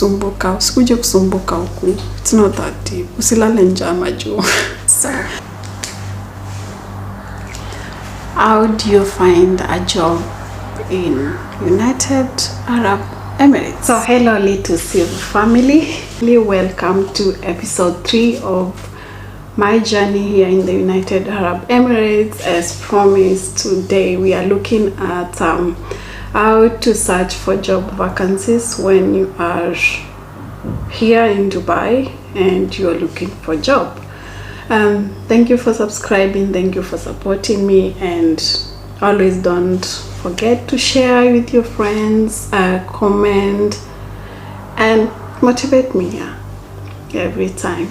kusumbuka, usikuje kusumbuka huku. It's not that deep. Usilale njaa majuu. So, how do you find a job in United Arab Emirates? So hello Littlesilver family. Welcome to episode 3 of my journey here in the United Arab Emirates. As promised, today we are looking at how to search for job vacancies when you are here in Dubai and you are looking for a job. Thank you for subscribing, thank you for supporting me, and always don't forget to share with your friends, comment and motivate me every time.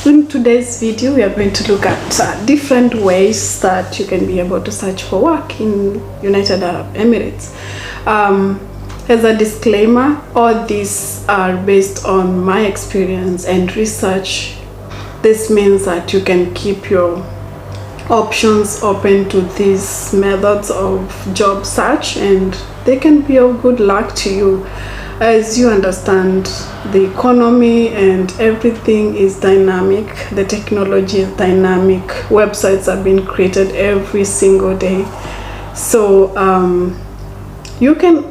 In today's video we are going to look at different ways that you can be able to search for work in United Arab Emirates. As a disclaimer, all these are based on my experience and research. This means that you can keep your options open to these methods of job search, and they can be of good luck to you. As you understand, the economy and everything is dynamic, the technology is dynamic, websites are being created every single day. So you can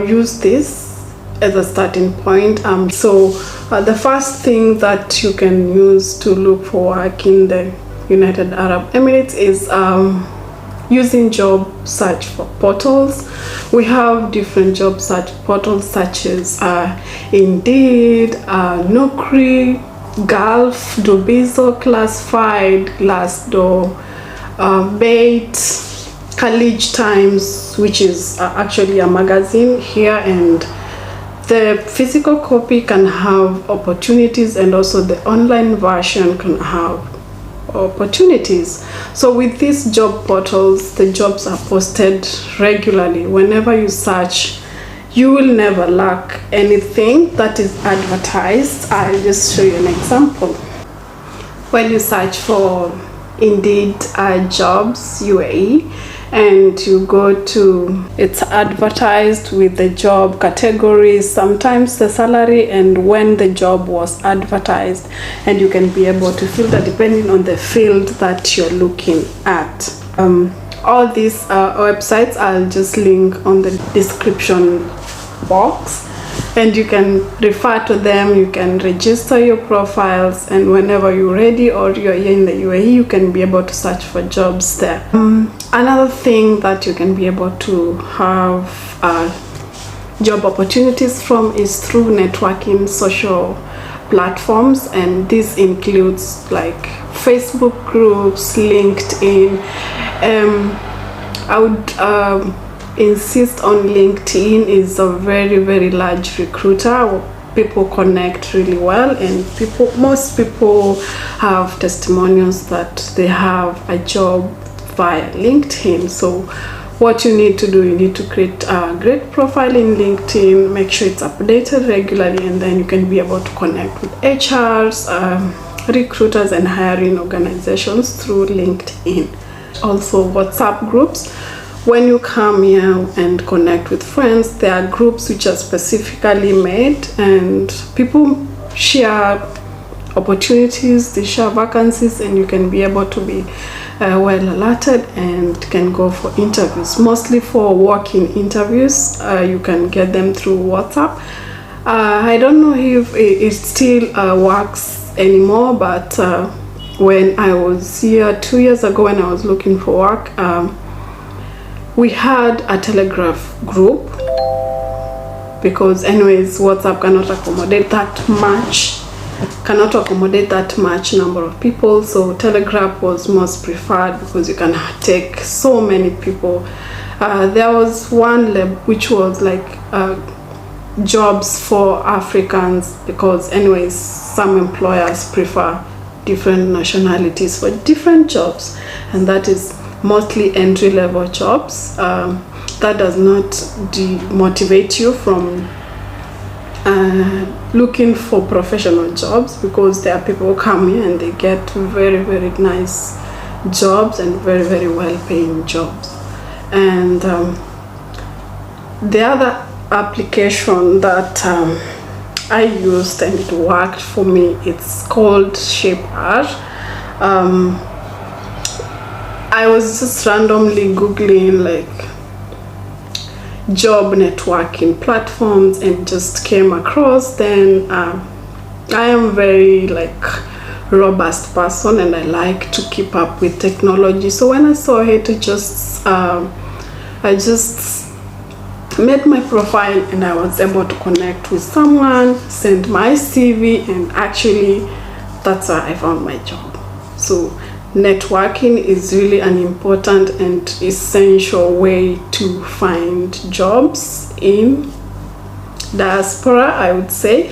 use this as a starting point. The first thing that you can use to look for work in the United Arab Emirates is using job search for portals. We have different job search portals such as Indeed, Naukri, Gulf, Dubizo, Classified, Glassdoor, Bait, College Times, which is actually a magazine here, and the physical copy can have opportunities and also the online version can have opportunities. So with these job portals, the jobs are posted regularly. Whenever you search, you will never lack anything that is advertised. I'll just show you an example. When you search for Indeed jobs UAE and you go to, it's advertised with the job categories, sometimes the salary and when the job was advertised, and you can be able to filter depending on the field that you're looking at. All these websites I'll just link on the description box, and you can refer to them. You can register your profiles, and whenever you're ready or you're here in the UAE, you can be able to search for jobs there. Another thing that you can be able to have job opportunities from is through networking social platforms, and this includes like Facebook groups, LinkedIn. I would insist on LinkedIn. Is a very large recruiter. People connect really well, and most people have testimonials that they have a job via LinkedIn. So what you need to do, you need to create a great profile in LinkedIn, make sure it's updated regularly, and then you can be able to connect with HRs, recruiters and hiring organizations through LinkedIn. Also WhatsApp groups. When you come here and connect with friends, there are groups which are specifically made, and people share opportunities, they share vacancies, and you can be able to be well alerted and can go for interviews. Mostly for walk-in interviews, you can get them through WhatsApp. I don't know if it still works anymore, but when I was here 2 years ago when I was looking for work, we had a Telegraph group, because anyways WhatsApp cannot accommodate that much number of people, so Telegraph was most preferred because you can take so many people. There was one lab which was like jobs for Africans, because anyways some employers prefer different nationalities for different jobs, and that is mostly entry-level jobs. That does not demotivate you from looking for professional jobs, because there are people who come here and they get very nice jobs and very well-paying jobs. And the other application that I used and it worked for me. It's called Shaper. I was just randomly googling like job networking platforms and just came across. Then I am very like robust person and I like to keep up with technology. So when I saw it, I just made my profile and I was able to connect with someone, send my CV, and actually that's how I found my job. So networking is really an important and essential way to find jobs in diaspora, I would say.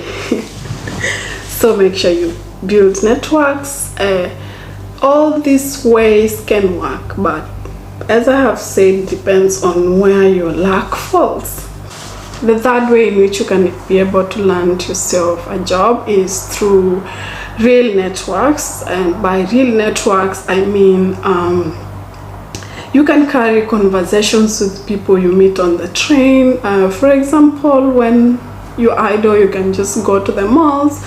So make sure you build networks. All these ways can work, but as I have said, depends on where your luck falls. The third way in which you can be able to land yourself a job is through real networks. And by real networks, I mean you can carry conversations with people you meet on the train. For example, when you're idle, you can just go to the malls,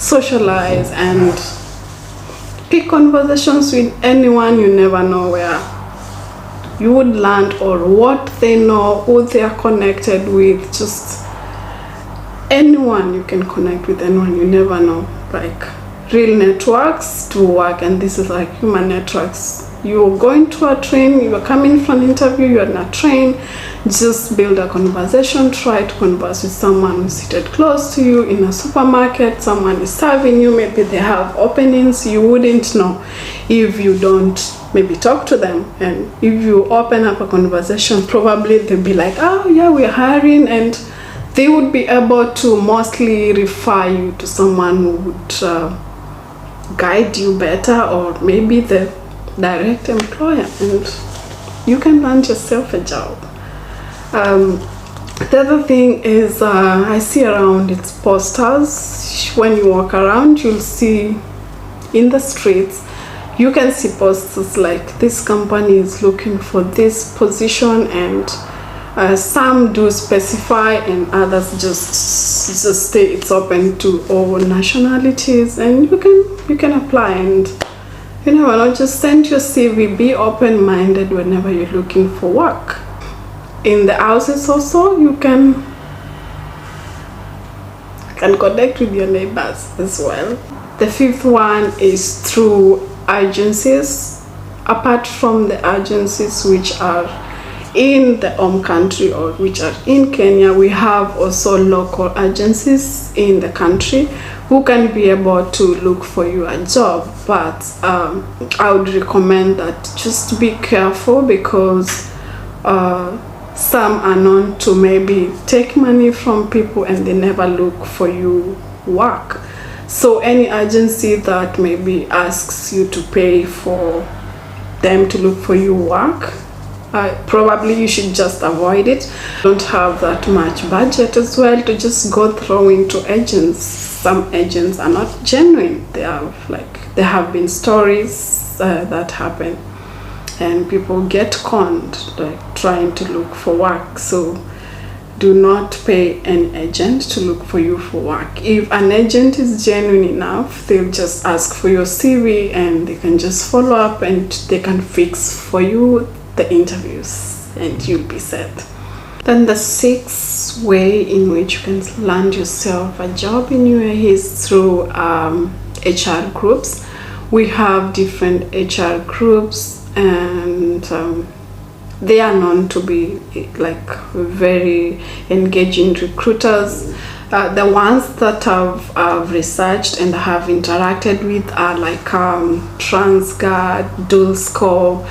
socialize, and pick conversations with anyone. You never know where you would land or what they know, who they are connected with. Just anyone, you can connect with anyone. You never know. Like real networks to work, and this is like human networks. You're going to a train, you're coming for an interview, you're in a train, just build a conversation. Try to converse with someone who's seated close to you. In a supermarket, someone is serving you, maybe they have openings. You wouldn't know if you don't maybe talk to them, and if you open up a conversation, probably they'll be like, oh yeah, we're hiring, and they would be able to mostly refer you to someone who would guide you better, or maybe the direct employer, and you can land yourself a job. The other thing is I see around, it's posters. When you walk around, you'll see in the streets, you can see posters like this company is looking for this position, and some do specify and others just say it's open to all nationalities, and you can apply. And you never know, just send your CV. Be open-minded whenever you're looking for work. In the houses also, you can connect with your neighbors as well. The fifth one is through agencies. Apart from the agencies which are in the home country or which are in Kenya, we have also local agencies in the country who can be able to look for you a job. But I would recommend that just be careful, because some are known to maybe take money from people and they never look for you work. So any agency that maybe asks you to pay for them to look for you work, probably you should just avoid it. Don't have that much budget as well to just go through into agents. Some agents are not genuine. There have been stories that happen, and people get conned like trying to look for work. So do not pay an agent to look for you for work. If an agent is genuine enough, they'll just ask for your CV and they can just follow up and they can fix for you the interviews and you'll be set. Then the sixth way in which you can land yourself a job in UAE is through HR groups. We have different HR groups, and they are known to be like very engaging recruiters. The ones that I've researched and have interacted with are like TransGuard, DualScore,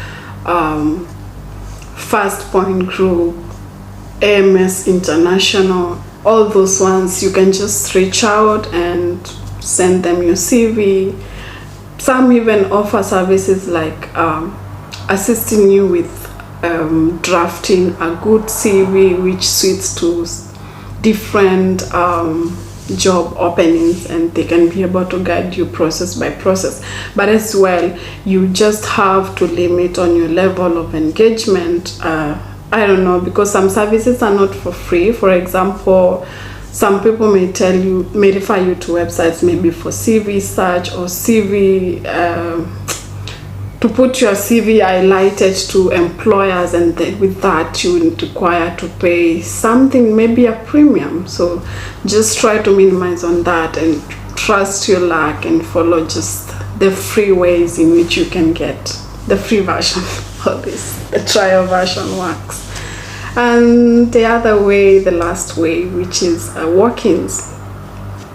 First Point Group, AMS International. All those ones, you can just reach out and send them your CV. Some even offer services like assisting you with drafting a good CV which suits to different job openings, and they can be able to guide you process by process. But as well, you just have to limit on your level of engagement. I don't know, because some services are not for free. For example, some people may refer you to websites maybe for CV search or CV to put your CV highlighted to employers, and then with that you will require to pay something, maybe a premium. So just try to minimize on that and trust your luck and follow just the free ways in which you can get the free version of this. The trial version works. And the other way, the last way, which is walk-ins.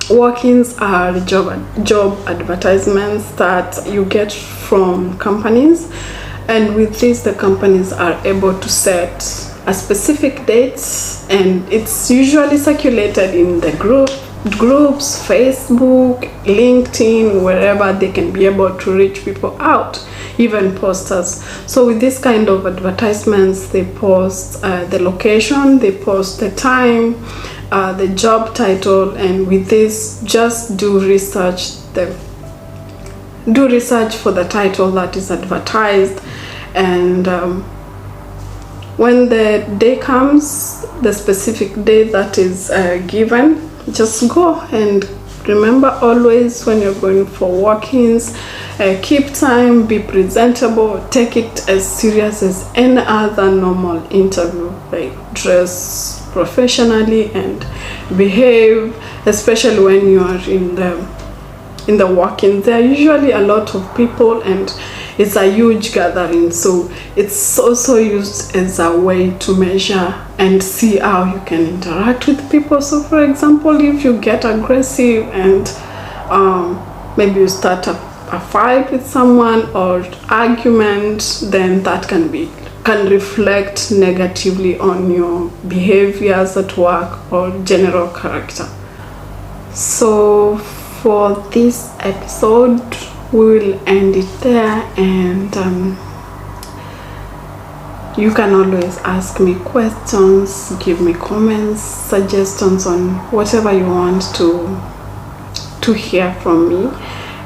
Walk-ins are job advertisements that you get from companies, and with this the companies are able to set a specific date, and it's usually circulated in the groups, Facebook, LinkedIn, wherever they can be able to reach people out, even posters. So with this kind of advertisements, they post the location, they post the time, the job title, and with this just do research for the title that is advertised. And when the day comes, the specific day that is given, just go. And remember, always when you're going for walk-ins, keep time, be presentable, take it as serious as any other normal interview. Like, dress professionally and behave, especially when you are in the walk-in. There are usually a lot of people and it's a huge gathering, so it's also used as a way to measure and see how you can interact with people. So for example, if you get aggressive and maybe you start a fight with someone or argument, then that can reflect negatively on your behaviors at work or general character. So for this episode, we will end it there, and you can always ask me questions, give me comments, suggestions on whatever you want to hear from me,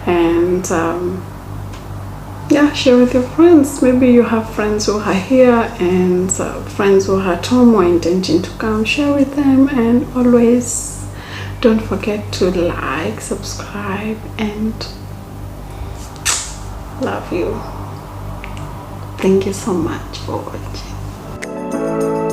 and yeah, share with your friends. Maybe you have friends who are here and friends who are at home or intending to come. Share with them, and always don't forget to like, subscribe, and love you. Thank you so much for watching.